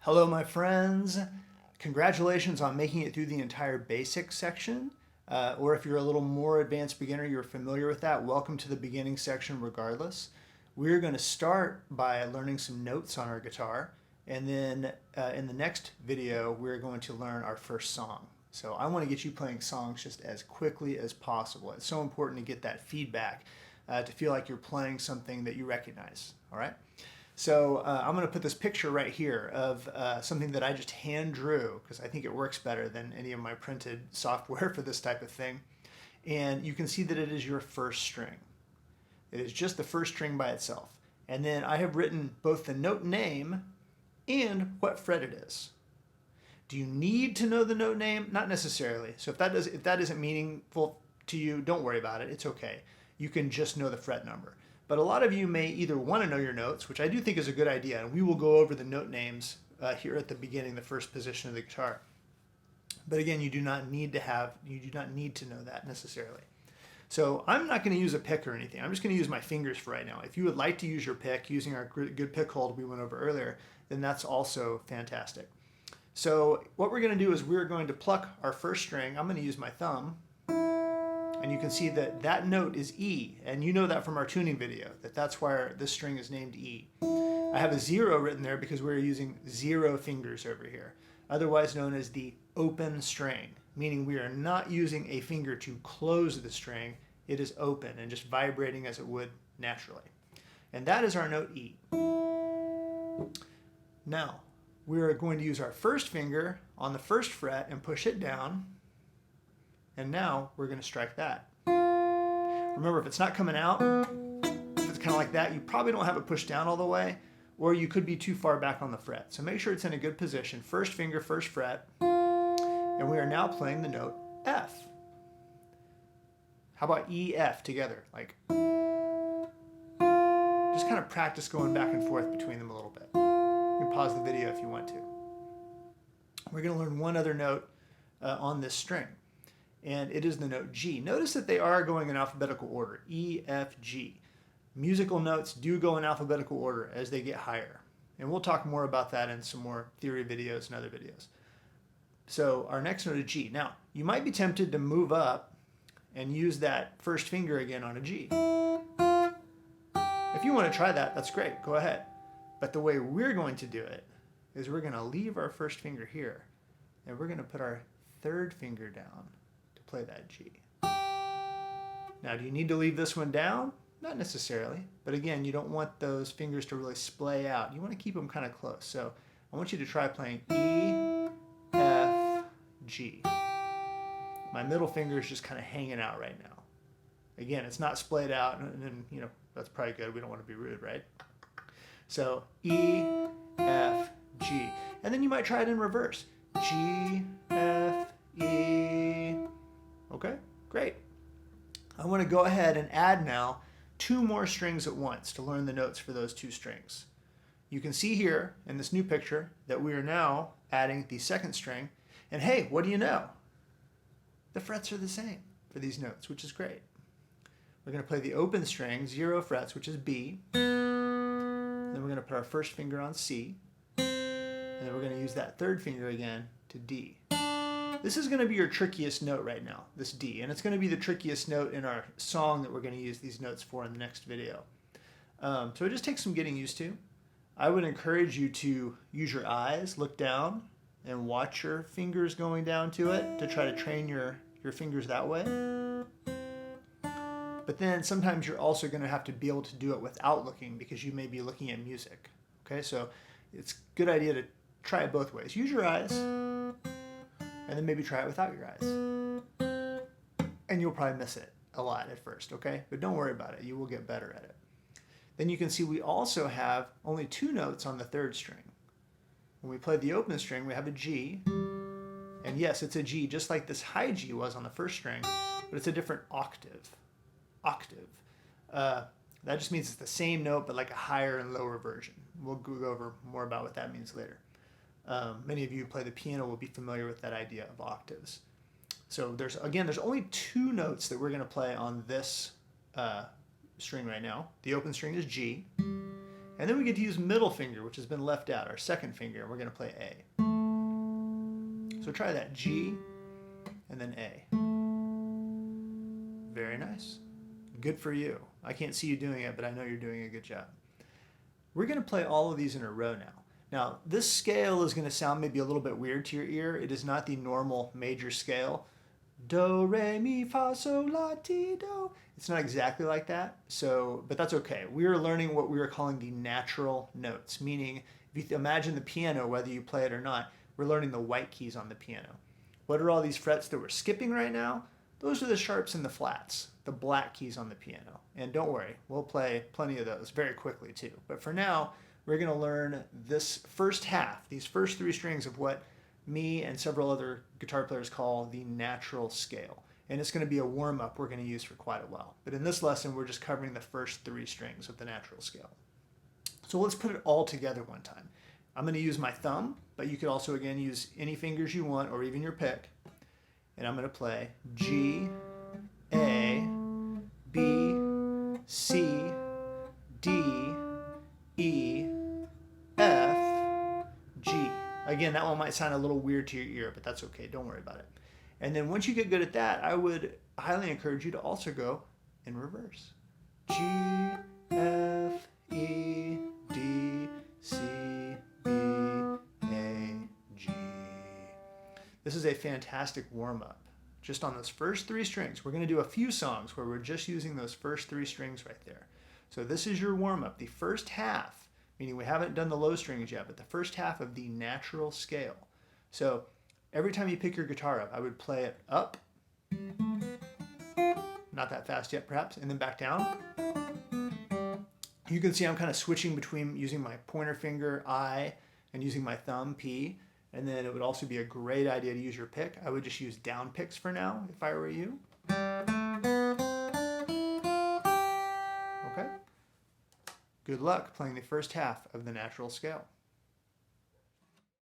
Hello, my friends. Congratulations on making it through the entire basic section. Or if you're a little more advanced beginner, you're familiar with that, welcome to the beginning section regardless. We're going to start by learning some notes on our guitar, and then in the next video, we're going to learn our first song. So I want to get you playing songs just as quickly as possible. It's so important to get that feedback, to feel like you're playing something that you recognize, all right? So I'm going to put this picture right here of something that I just hand drew because I think it works better than any of my printed software for this type of thing. And you can see that it is your first string. It is just the first string by itself. And then I have written both the note name and what fret it is. Do you need to know the note name? Not necessarily. So if that isn't meaningful to you, don't worry about it. It's okay. You can just know the fret number. But a lot of you may either want to know your notes, which I do think is a good idea, and we will go over the note names here at the beginning, the first position of the guitar. But again, you do not need to know that necessarily. So I'm not going to use a pick or anything. I'm just going to use my fingers for right now. If you would like to use your pick using our good pick hold we went over earlier, then that's also fantastic. So what we're going to do is we're going to pluck our first string. I'm going to use my thumb. And you can see that that note is E, and you know that from our tuning video, that's why this string is named E. I have a 0 written there because we're using 0 fingers over here, otherwise known as the open string, meaning we are not using a finger to close the string. It is open and just vibrating as it would naturally. And that is our note E. Now, we're going to use our first finger on the first fret and push it down. And now we're going to strike that. Remember, if it's not coming out, if it's kind of like that, you probably don't have it pushed down all the way, or you could be too far back on the fret. So make sure it's in a good position. First finger, first fret. And we are now playing the note F. How about E, F together? Like, just kind of practice going back and forth between them a little bit. You can pause the video if you want to. We're going to learn one other note on this string. And it is the note G. Notice that they are going in alphabetical order, E, F, G. Musical notes do go in alphabetical order as they get higher. And we'll talk more about that in some more theory videos and other videos. So our next note is G. Now, you might be tempted to move up and use that first finger again on a G. If you want to try that, that's great, go ahead. But the way we're going to do it is we're going to leave our first finger here, and we're going to put our third finger down. Play that G. Now, do you need to leave this one down? Not necessarily, but again, you don't want those fingers to really splay out. You want to keep them kind of close. So I want you to try playing E, F, G. My middle finger is just kind of hanging out right now. Again, it's not splayed out, and you know, that's probably good. We don't want to be rude, right? So E, F, G. And then you might try it in reverse. G, F, E. Okay, great. I want to go ahead and add now 2 more strings at once to learn the notes for those 2 strings. You can see here in this new picture that we are now adding the second string. And hey, what do you know? The frets are the same for these notes, which is great. We're going to play the open string, 0 frets, which is B. Then we're going to put our first finger on C. And then we're going to use that third finger again to D. This is going to be your trickiest note right now, this D, and it's going to be the trickiest note in our song that we're going to use these notes for in the next video. So it just takes some getting used to. I would encourage you to use your eyes, look down, and watch your fingers going down to it to try to train your fingers that way. But then sometimes you're also going to have to be able to do it without looking because you may be looking at music. Okay, so it's a good idea to try it both ways. Use your eyes. And then maybe try it without your eyes. And you'll probably miss it a lot at first, okay? But don't worry about it. You will get better at it. Then you can see we also have only 2 notes on the third string. When we play the open string, we have a G. And yes, it's a G just like this high G was on the first string, but it's a different octave. That just means it's the same note, but like a higher and lower version. We'll go over more about what that means later. Many of you who play the piano will be familiar with that idea of octaves. So there's only 2 notes that we're going to play on this string right now. The open string is G, and And then we get to use middle finger, which has been left out, our second finger, and we're going to play A. So try that, G, and then A. Very nice. Good for you. I can't see you doing it, but I know you're doing a good job. We're going to play all of these in a row now. Now, this scale is going to sound maybe a little bit weird to your ear. It is not the normal major scale. Do, re, mi, fa, sol, la, ti, do. It's not exactly like that, but that's okay. We are learning what we are calling the natural notes, meaning if you imagine the piano, whether you play it or not, we're learning the white keys on the piano. What are all these frets that we're skipping right now? Those are the sharps and the flats, the black keys on the piano. And don't worry, we'll play plenty of those very quickly too. But for now, we're going to learn this first half, these first three strings of what me and several other guitar players call the natural scale. And it's going to be a warm-up we're going to use for quite a while. But in this lesson, we're just covering the first three strings of the natural scale. So let's put it all together one time. I'm going to use my thumb, but you could also, again, use any fingers you want or even your pick. And I'm going to play G, A, B, C, D, E, F, G. Again, that one might sound a little weird to your ear, but that's okay. Don't worry about it. And then once you get good at that, I would highly encourage you to also go in reverse. G, F, E, D, C, B, A, G. This is a fantastic warm-up. Just on those first three strings. We're going to do a few songs where we're just using those first three strings right there. So this is your warm-up, the first half, meaning we haven't done the low strings yet, but the first half of the natural scale. So every time you pick your guitar up, I would play it up, not that fast yet perhaps, and then back down. You can see I'm kind of switching between using my pointer finger, I, and using my thumb, P. And then it would also be a great idea to use your pick. I would just use down picks for now if I were you. Okay. Good luck playing the first half of the natural scale.